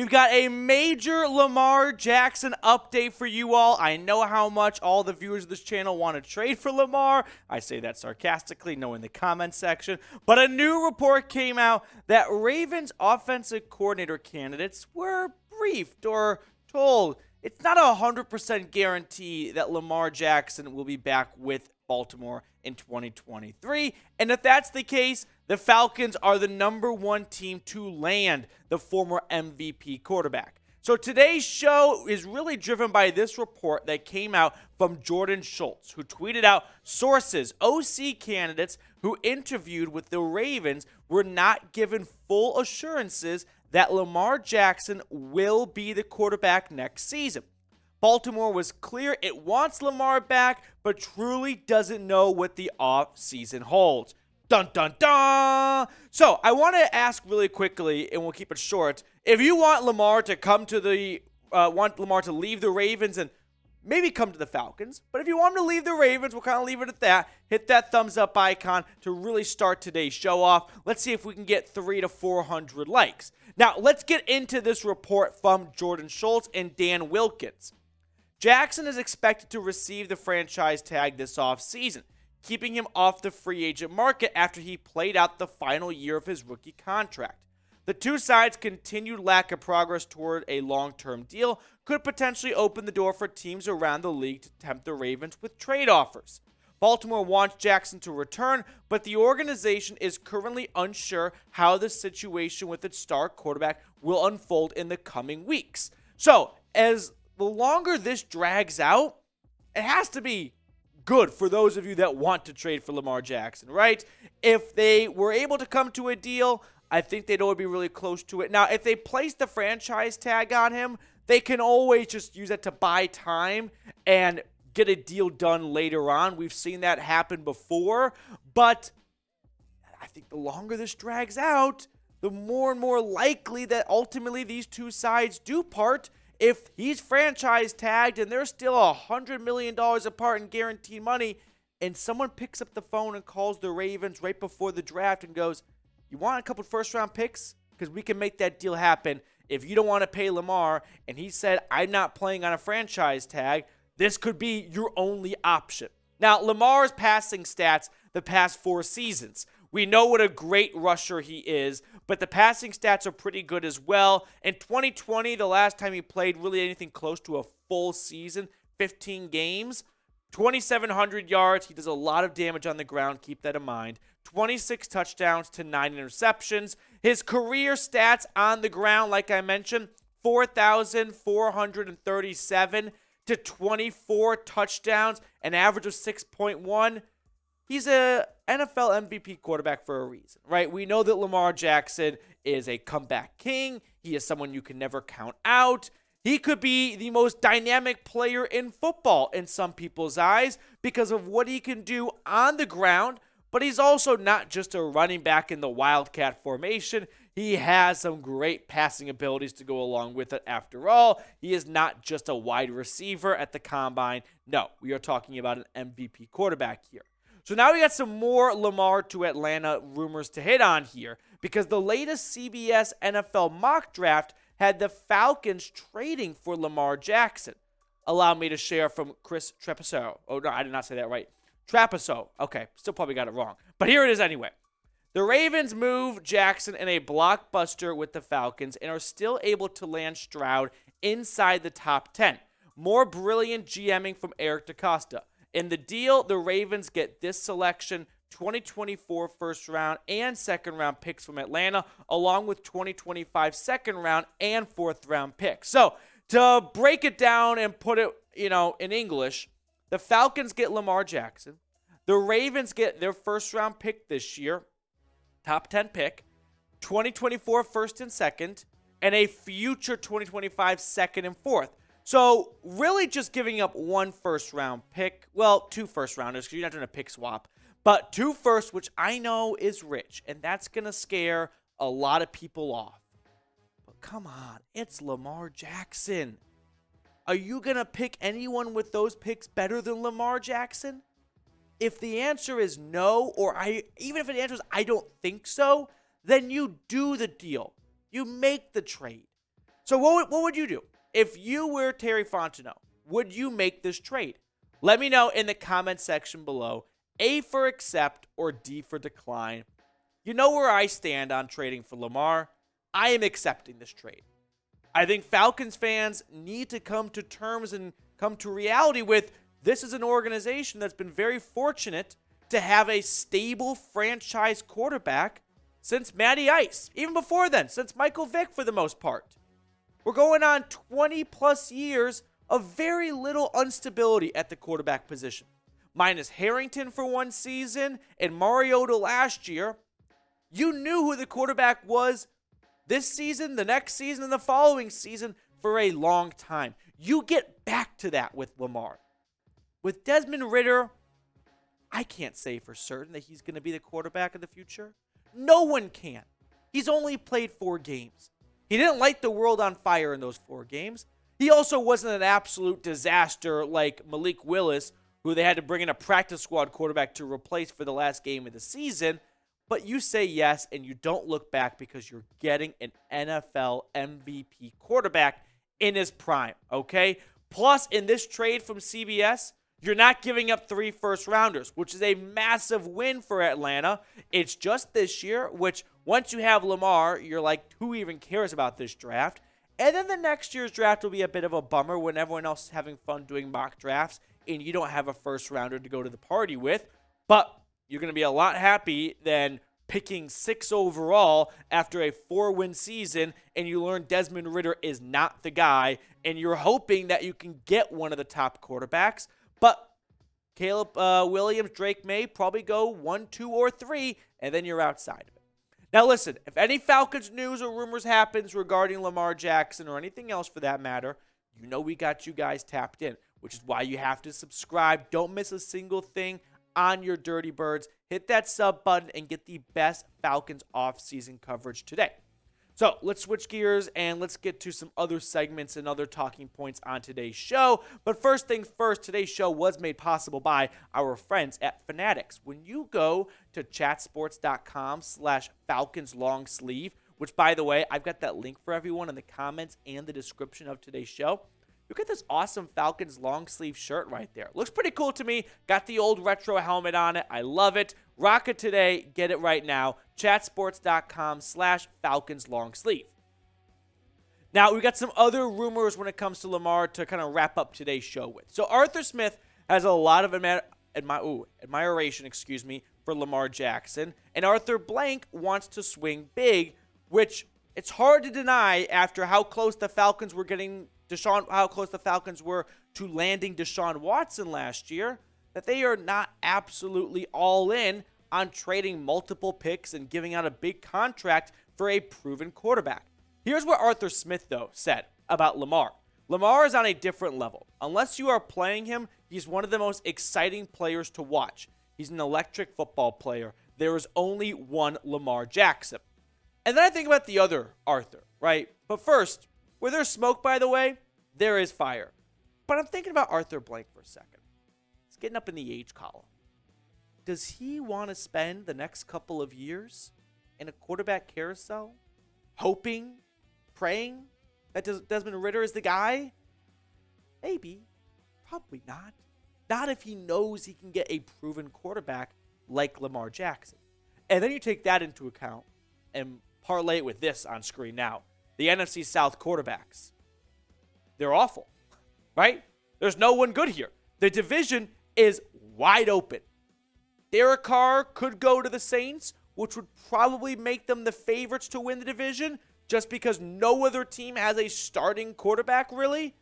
We've got a major Lamar Jackson update for you all. I know how much all the viewers of this channel want to trade for Lamar. I say that sarcastically, no in the comment section. But a new report came out that Ravens offensive coordinator candidates were briefed or told it's not a 100% guarantee that Lamar Jackson will be back with Baltimore in 2023. And if that's the case, the Falcons are the #1 team to land the former MVP quarterback. So today's show is really driven by this report that came out from Jordan Schultz, who tweeted out sources, OC candidates who interviewed with the Ravens were not given full assurances that Lamar Jackson will be the quarterback next season. Baltimore was clear it wants Lamar back, but truly doesn't know what the offseason holds. Dun, dun, dun! So, I want to ask really quickly, and we'll keep it short, if you want Lamar to come to want Lamar to leave the Ravens and maybe come to the Falcons, but if you want him to leave the Ravens, we'll kind of leave it at that. Hit that thumbs up icon to really start today's show off. Let's see if we can get 300 to 400 likes. Now, let's get into this report from Jordan Schultz and Dan Wilkins. Jackson is expected to receive the franchise tag this offseason, keeping him off the free agent market after he played out the final year of his rookie contract. The two sides' continued lack of progress toward a long-term deal could potentially open the door for teams around the league to tempt the Ravens with trade offers. Baltimore wants Jackson to return, but the organization is currently unsure how the situation with its star quarterback will unfold in the coming weeks. So, as the longer this drags out, it has to be good for those of you that want to trade for Lamar Jackson, right? If they were able to come to a deal, I think they'd always be really close to it. Now, if they place the franchise tag on him, they can always just use it to buy time and get a deal done later on. We've seen that happen before, but I think the longer this drags out, the more and more likely that ultimately these two sides do part. If he's franchise tagged and they're still $100 million apart in guaranteed money, and someone picks up the phone and calls the Ravens right before the draft and goes, you want a couple first-round picks? Because we can make that deal happen. If you don't want to pay Lamar, and he said, I'm not playing on a franchise tag, this could be your only option. Now, Lamar's passing stats the past 4 seasons. We know what a great rusher he is, but the passing stats are pretty good as well. In 2020, the last time he played really anything close to a full season, 15 games, 2,700 yards. He does a lot of damage on the ground. Keep that in mind. 26 touchdowns to 9 interceptions. His career stats on the ground, like I mentioned, 4,437 to 24 touchdowns, an average of 6.1. He's a NFL MVP quarterback for a reason, right? We know that Lamar Jackson is a comeback king. He is someone you can never count out. He could be the most dynamic player in football in some people's eyes because of what he can do on the ground, but he's also not just a running back in the Wildcat formation. He has some great passing abilities to go along with it. After all, he is not just a wide receiver at the combine. No, we are talking about an MVP quarterback here. So now we got some more Lamar to Atlanta rumors to hit on here because the latest CBS NFL mock draft had the Falcons trading for Lamar Jackson. Allow me to share from Chris Trapasso. Oh, no, I did not say that right. Trapasso. Okay, still probably got it wrong. But here it is anyway. The Ravens move Jackson in a blockbuster with the Falcons and are still able to land Stroud inside the top 10. More brilliant GMing from Eric DaCosta. In the deal, the Ravens get this selection, 2024 first round and second round picks from Atlanta, along with 2025 second round and fourth round picks. So to break it down and put it, in English, the Falcons get Lamar Jackson. The Ravens get their first round pick this year, top 10 pick, 2024 first and second, and a future 2025 second and fourth. So really just giving up 1 first-round pick. Well, 2 first-rounders because you're not doing a pick swap. But 2 firsts, which I know is rich. And that's going to scare a lot of people off. But come on. It's Lamar Jackson. Are you going to pick anyone with those picks better than Lamar Jackson? If the answer is no, or even if the answer is I don't think so, then you do the deal. You make the trade. So what would you do? If you were Terry Fontenot, would you make this trade? Let me know in the comment section below. A for accept or D for decline. You know where I stand on trading for Lamar. I am accepting this trade. I think Falcons fans need to come to terms and come to reality with this is an organization that's been very fortunate to have a stable franchise quarterback since Matty Ice. Even before then, since Michael Vick for the most part. We're going on 20 plus years of very little instability at the quarterback position. Minus Harrington for one season and Mariota last year. You knew who the quarterback was this season, the next season, and the following season for a long time. You get back to that with Lamar. With Desmond Ridder, I can't say for certain that he's going to be the quarterback of the future. No one can. He's only played 4 games. He didn't light the world on fire in those 4 games. He also wasn't an absolute disaster like Malik Willis, who they had to bring in a practice squad quarterback to replace for the last game of the season. But you say yes, and you don't look back because you're getting an NFL MVP quarterback in his prime, okay? Plus, in this trade from CBS, you're not giving up 3 first-rounders, which is a massive win for Atlanta. It's just this year, which once you have Lamar, you're like, who even cares about this draft? And then the next year's draft will be a bit of a bummer when everyone else is having fun doing mock drafts and you don't have a first-rounder to go to the party with. But you're going to be a lot happy than picking 6 overall after a 4-win season and you learn Desmond Ridder is not the guy and you're hoping that you can get one of the top quarterbacks. But Caleb Williams, Drake May probably go 1, 2, or 3, and then you're outside of it. Now listen, if any Falcons news or rumors happens regarding Lamar Jackson or anything else for that matter, you know we got you guys tapped in, which is why you have to subscribe. Don't miss a single thing on your Dirty Birds. Hit that sub button and get the best Falcons offseason coverage today. So let's switch gears and let's get to some other segments and other talking points on today's show. But first things first, today's show was made possible by our friends at Fanatics. When you go to chatsports.com/Falcons long sleeve, which by the way, I've got that link for everyone in the comments and the description of today's show. Look at this awesome Falcons long sleeve shirt right there. Looks pretty cool to me. Got the old retro helmet on it. I love it. Rock it today. Get it right now. Chatsports.com/Falcons long sleeve. Now, we got some other rumors when it comes to Lamar to kind of wrap up today's show with. So Arthur Smith has a lot of admiration, for Lamar Jackson. And Arthur Blank wants to swing big, which it's hard to deny after how close the Falcons were to landing Deshaun Watson last year, that they are not absolutely all in on trading multiple picks and giving out a big contract for a proven quarterback. Here's what Arthur Smith, though, said about Lamar. Lamar is on a different level. Unless you are playing him, he's one of the most exciting players to watch. He's an electric football player. There is only one Lamar Jackson. And then I think about the other Arthur, right? But first, where there's smoke, by the way, there is fire. But I'm thinking about Arthur Blank for a second. He's getting up in the age column. Does he want to spend the next couple of years in a quarterback carousel, hoping, praying that Desmond Ridder is the guy? Maybe. Probably not. Not if he knows he can get a proven quarterback like Lamar Jackson. And then you take that into account and parlay it with this on screen now. The NFC South quarterbacks. They're awful, right? There's no one good here. The division is wide open. Derek Carr could go to the Saints, which would probably make them the favorites to win the division just because no other team has a starting quarterback, really.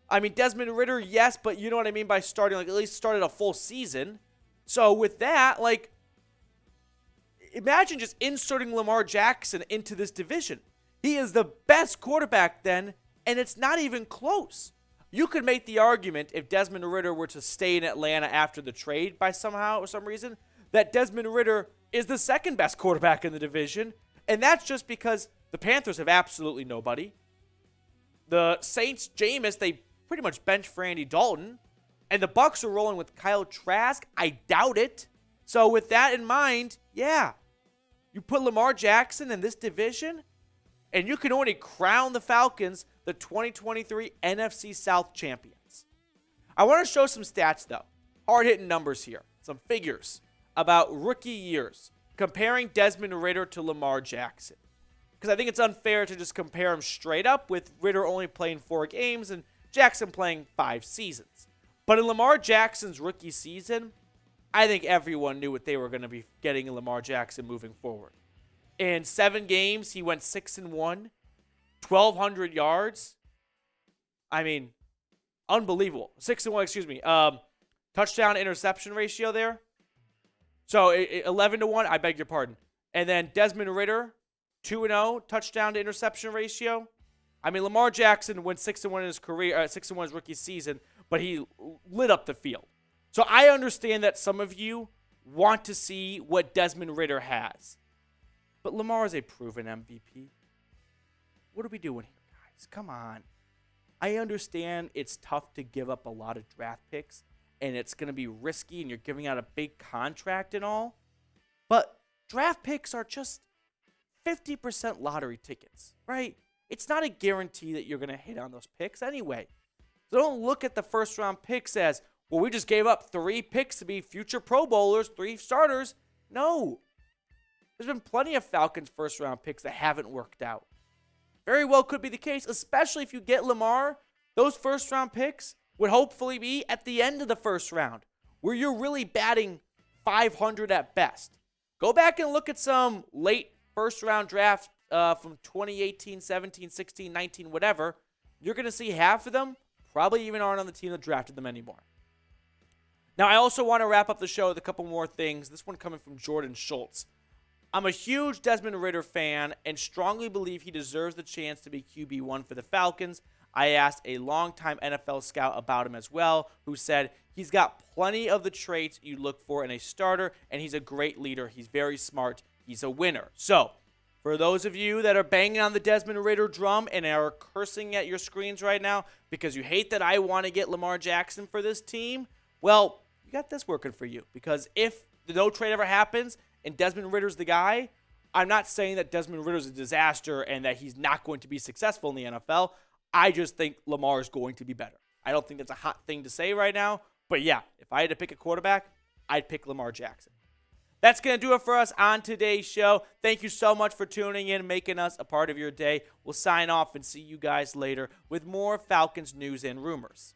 I mean, Desmond Ridder, yes, but you know what I mean by starting, like at least started a full season. So with that, like, imagine just inserting Lamar Jackson into this division. He is the best quarterback then, and it's not even close. You could make the argument if Desmond Ridder were to stay in Atlanta after the trade by somehow or some reason, that Desmond Ridder is the second best quarterback in the division, and that's just because the Panthers have absolutely nobody. The Saints, Jameis, they pretty much bench for Andy Dalton, and the Bucs are rolling with Kyle Trask. I doubt it. So with that in mind, yeah, you put Lamar Jackson in this division, And you can only crown the Falcons the 2023 NFC South champions. I want to show some stats, though. Hard-hitting numbers here. Some figures about rookie years, comparing Desmond Ridder to Lamar Jackson. Because I think it's unfair to just compare them straight up, with Ridder only playing 4 games and Jackson playing 5 seasons. But in Lamar Jackson's rookie season, I think everyone knew what they were going to be getting in Lamar Jackson moving forward. In 7 games, he went 6-1, 1,200 yards. I mean, unbelievable. 6-1, touchdown interception ratio there. So 11-1, I beg your pardon. And then Desmond Ridder, 2-0, touchdown to interception ratio. I mean, Lamar Jackson went 6-1 in his career, 6-1 in his rookie season, but he lit up the field. So I understand that some of you want to see what Desmond Ridder has. But Lamar is a proven MVP. What are we doing here, guys? Come on. I understand it's tough to give up a lot of draft picks, and it's going to be risky, and you're giving out a big contract and all. But draft picks are just 50% lottery tickets, right? It's not a guarantee that you're going to hit on those picks anyway. So don't look at the first-round picks as, well, we just gave up 3 picks to be future Pro Bowlers, 3 starters. No. There's been plenty of Falcons first-round picks that haven't worked out. Very well could be the case, especially if you get Lamar. Those first-round picks would hopefully be at the end of the first round, where you're really batting 500 at best. Go back and look at some late first-round drafts from 2018, 17, 16, 19, whatever. You're going to see half of them probably even aren't on the team that drafted them anymore. Now, I also want to wrap up the show with a couple more things. This one coming from Jordan Schultz. I'm a huge Desmond Ridder fan and strongly believe he deserves the chance to be QB1 for the Falcons. I asked a longtime NFL scout about him as well, who said he's got plenty of the traits you look for in a starter, and he's a great leader. He's very smart. He's a winner. So, for those of you that are banging on the Desmond Ridder drum and are cursing at your screens right now because you hate that I want to get Lamar Jackson for this team, well, you got this working for you. Because if the no trade ever happens and Desmond Ridder's the guy, I'm not saying that Desmond Ridder's a disaster and that he's not going to be successful in the NFL. I just think Lamar is going to be better. I don't think that's a hot thing to say right now. But yeah, if I had to pick a quarterback, I'd pick Lamar Jackson. That's going to do it for us on today's show. Thank you so much for tuning in, making us a part of your day. We'll sign off and see you guys later with more Falcons news and rumors.